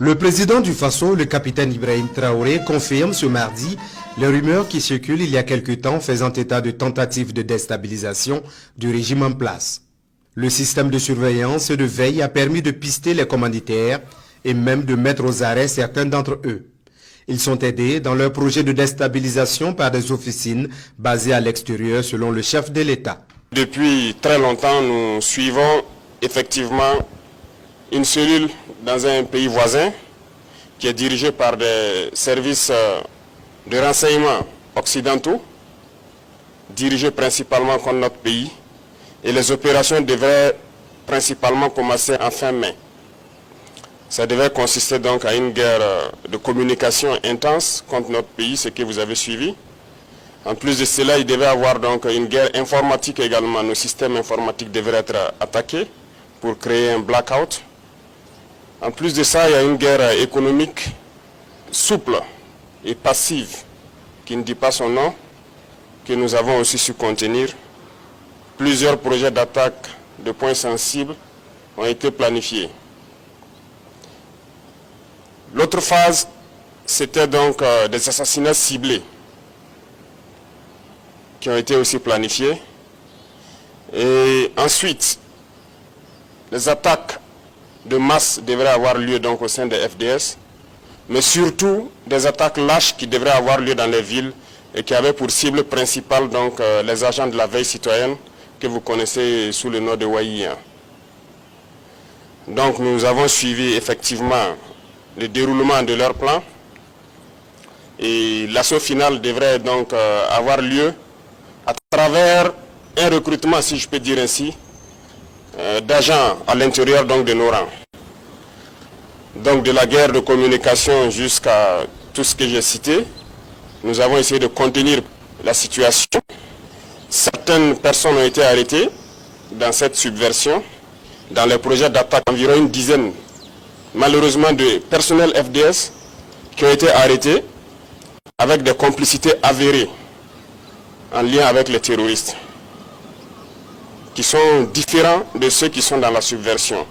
Le président du Faso, le capitaine Ibrahim Traoré, confirme ce mardi les rumeurs qui circulent il y a quelque temps faisant état de tentatives de déstabilisation du régime en place. Le système de surveillance et de veille a permis de pister les commanditaires et même de mettre aux arrêts certains d'entre eux. Ils sont aidés dans leur projet de déstabilisation par des officines basées à l'extérieur selon le chef de l'État. Depuis très longtemps, nous suivons effectivement une cellule dans un pays voisin qui est dirigée par des services de renseignement occidentaux, dirigés principalement contre notre pays. Et les opérations devraient principalement commencer en fin mai. Ça devait consister donc à une guerre de communication intense contre notre pays, ce que vous avez suivi. En plus de cela, il devait y avoir donc une guerre informatique également. Nos systèmes informatiques devraient être attaqués pour créer un blackout. En plus de ça, il y a une guerre économique souple et passive, qui ne dit pas son nom, que nous avons aussi su contenir. Plusieurs projets d'attaque de points sensibles ont été planifiés. L'autre phase, c'était donc des assassinats ciblés qui ont été aussi planifiés. Et ensuite, les attaques de masse devraient avoir lieu donc au sein des FDS, mais surtout des attaques lâches qui devraient avoir lieu dans les villes et qui avaient pour cible principale donc les agents de la veille citoyenne que vous connaissez sous le nom de Waïa. Donc nous avons suivi effectivement le déroulement de leur plan et l'assaut final devrait donc avoir lieu à travers un recrutement, si je peux dire ainsi, d'agents à l'intérieur donc de nos rangs. Donc de la guerre de communication jusqu'à tout ce que j'ai cité, nous avons essayé de contenir la situation. Certaines personnes ont été arrêtées dans cette subversion. Dans les projets d'attaque, environ une dizaine, malheureusement, de personnels FDS qui ont été arrêtés avec des complicités avérées en lien avec les terroristes, qui sont différents de ceux qui sont dans la subversion.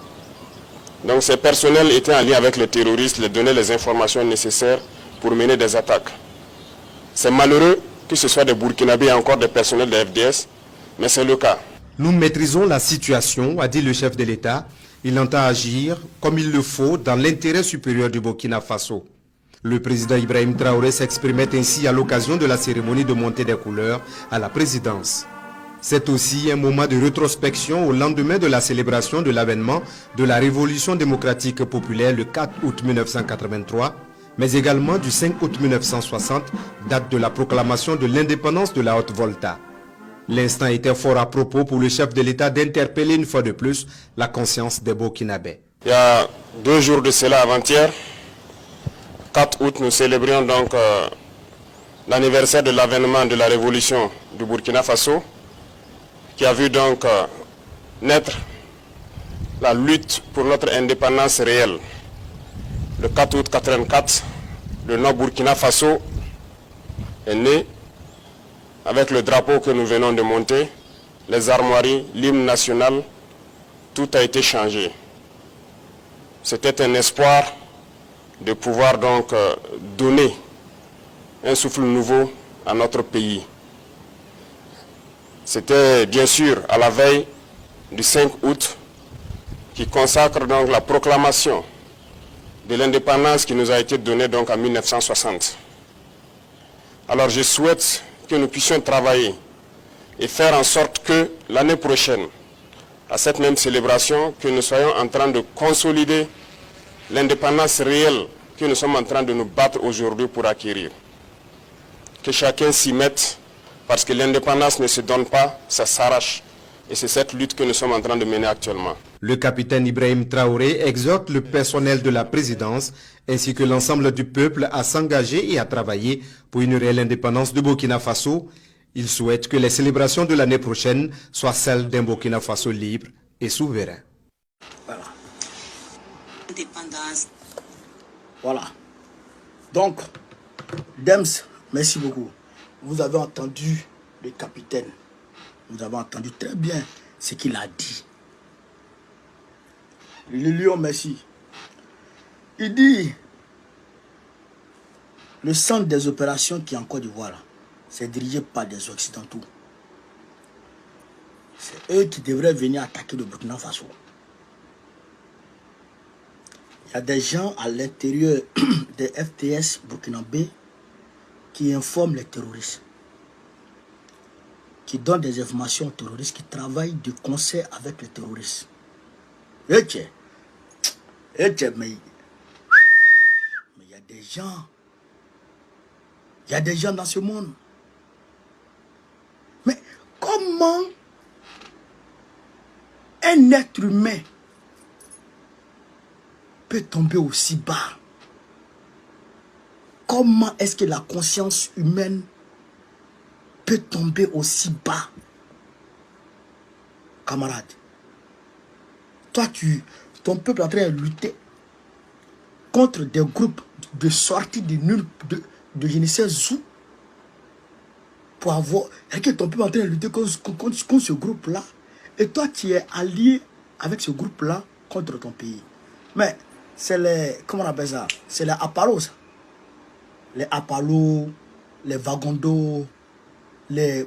Donc ces personnels étaient en lien avec les terroristes, les donnaient les informations nécessaires pour mener des attaques. C'est malheureux que ce soit des Burkinabés et encore des personnels de FDS, mais c'est le cas. Nous maîtrisons la situation, a dit le chef de l'État. Il entend agir comme il le faut dans l'intérêt supérieur du Burkina Faso. Le président Ibrahim Traoré s'exprimait ainsi à l'occasion de la cérémonie de montée des couleurs à la présidence. C'est aussi un moment de rétrospection au lendemain de la célébration de l'avènement de la Révolution démocratique populaire le 4 août 1983, mais également du 5 août 1960, date de la proclamation de l'indépendance de la Haute-Volta. L'instant était fort à propos pour le chef de l'État d'interpeller une fois de plus la conscience des Burkinabés. Il y a 2 jours de cela, avant-hier, 4 août, nous célébrions donc l'anniversaire de l'avènement de la révolution du Burkina Faso, qui a vu donc naître la lutte pour notre indépendance réelle. Le 4 août 1984, le Nord-Burkina Faso est né avec le drapeau que nous venons de monter, les armoiries, l'hymne national, tout a été changé. C'était un espoir de pouvoir donc donner un souffle nouveau à notre pays. C'était bien sûr à la veille du 5 août qui consacre donc la proclamation de l'indépendance qui nous a été donnée donc en 1960. Alors je souhaite que nous puissions travailler et faire en sorte que l'année prochaine, à cette même célébration, que nous soyons en train de consolider l'indépendance réelle que nous sommes en train de nous battre aujourd'hui pour acquérir. Que chacun s'y mette, parce que l'indépendance ne se donne pas, ça s'arrache. Et c'est cette lutte que nous sommes en train de mener actuellement. Le capitaine Ibrahim Traoré exhorte le personnel de la présidence ainsi que l'ensemble du peuple à s'engager et à travailler pour une réelle indépendance du Burkina Faso. Il souhaite que les célébrations de l'année prochaine soient celles d'un Burkina Faso libre et souverain. Voilà. Indépendance. Voilà. Donc, Dems, merci beaucoup. Vous avez entendu le capitaine. Vous avez entendu très bien ce qu'il a dit. Le lion, merci. Il dit, le centre des opérations qui est en Côte d'Ivoire, c'est dirigé par des Occidentaux. C'est eux qui devraient venir attaquer le Burkina Faso. Il y a des gens à l'intérieur des FTS burkinabés qui informent les terroristes, qui donnent des informations aux terroristes, qui travaillent de concert avec les terroristes. Mais il y a des gens. Il y a des gens dans ce monde. Mais comment un être humain peut tomber aussi bas? Comment est-ce que la conscience humaine peut tomber aussi bas? Camarade, toi, ton peuple est en train de lutter contre des groupes de sortie de nulle, de je ne sais où, pour avoir... Ton peuple est en train de lutter contre ce groupe-là, et toi, tu es allié avec ce groupe-là contre ton pays. Mais c'est les... Comment on appelle ça? C'est les Appalos, ça. Les Appalos, les Vagondo, les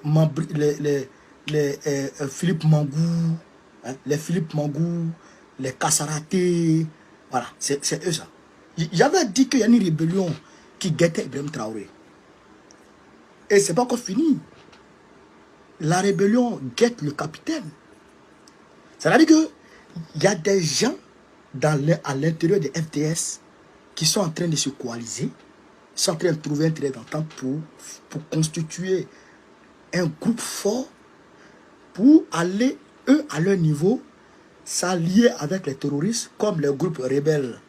Philippe Mangou, hein, les Philippe Mangou, les Kassaraté, voilà, c'est eux ça. J'avais dit qu'il y a une rébellion qui guettait Ibrahim Traoré. Et c'est pas encore fini. La rébellion guette le capitaine. C'est-à-dire qu'il y a des gens à l'intérieur des FDS qui sont en train de se coaliser, sont en train de trouver un terrain d'entente pour constituer un groupe fort, pour aller, eux, à leur niveau, s'allier avec les terroristes, comme les groupes rebelles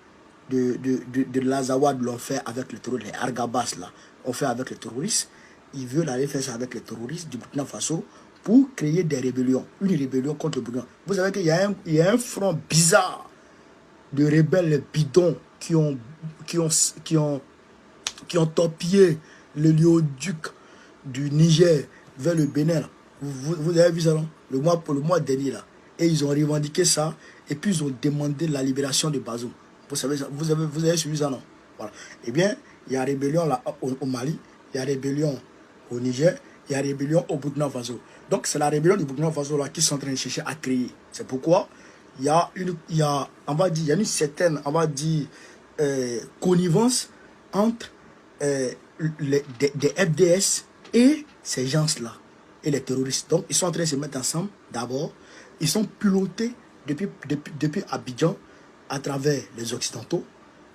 de l'Azawad l'ont fait avec les terroristes, les Argabas là, ont fait avec les terroristes. Ils veulent aller faire ça avec les terroristes du Burkina Faso pour créer des rébellions, une rébellion contre le Burkina. Vous savez qu'il y a un front bizarre de rebelles bidons qui ont torpillé le lieu-duc du Niger vers le Bénin. Vous avez vu ça, non? Le mois dernier, là. Et ils ont revendiqué ça, et puis ils ont demandé la libération de Bazoum. Vous savez ça, vous avez suivi ça, non? Voilà. Eh bien, il y a rébellion là au Mali, il y a rébellion au Niger, il y a rébellion au Burkina Faso. Donc c'est la rébellion du Burkina Faso là qui sont en train de chercher à créer. C'est pourquoi il y a une certaine, on va dire, connivence entre des FDS et ces gens-là, et les terroristes. Donc ils sont en train de se mettre ensemble d'abord. Ils sont pilotés depuis Abidjan à travers les Occidentaux.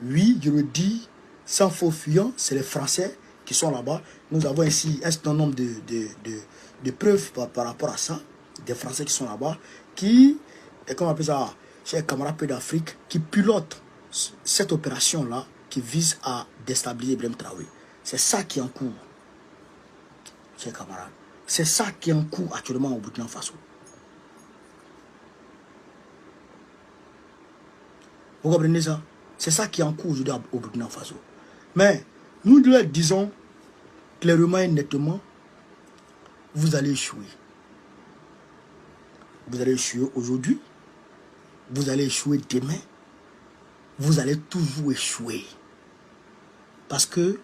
Oui, je le dis sans faux fuyant, c'est les Français qui sont là-bas. Nous avons ici un certain nombre de preuves par rapport à ça. Des Français qui sont là-bas, qui, comment on appelle ça, chers camarades peu d'Afrique, qui pilotent cette opération-là qui vise à déstabiliser Ibrahim Traoré. C'est ça qui est en cours, chers camarades. C'est ça qui est en cours actuellement au Burkina Faso. Vous comprenez ça? C'est ça qui est en cours aujourd'hui au Burkina Faso. Mais nous leur disons clairement et nettement, vous allez échouer. Vous allez échouer aujourd'hui, vous allez échouer demain, vous allez toujours échouer. Parce que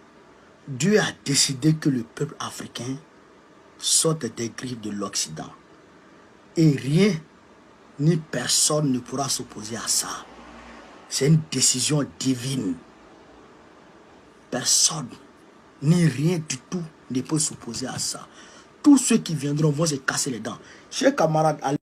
Dieu a décidé que le peuple africain sorte des griffes de l'Occident. Et rien ni personne ne pourra s'opposer à ça. C'est une décision divine. Personne, ni rien du tout ne peut s'opposer à ça. Tous ceux qui viendront vont se casser les dents. Chers camarades,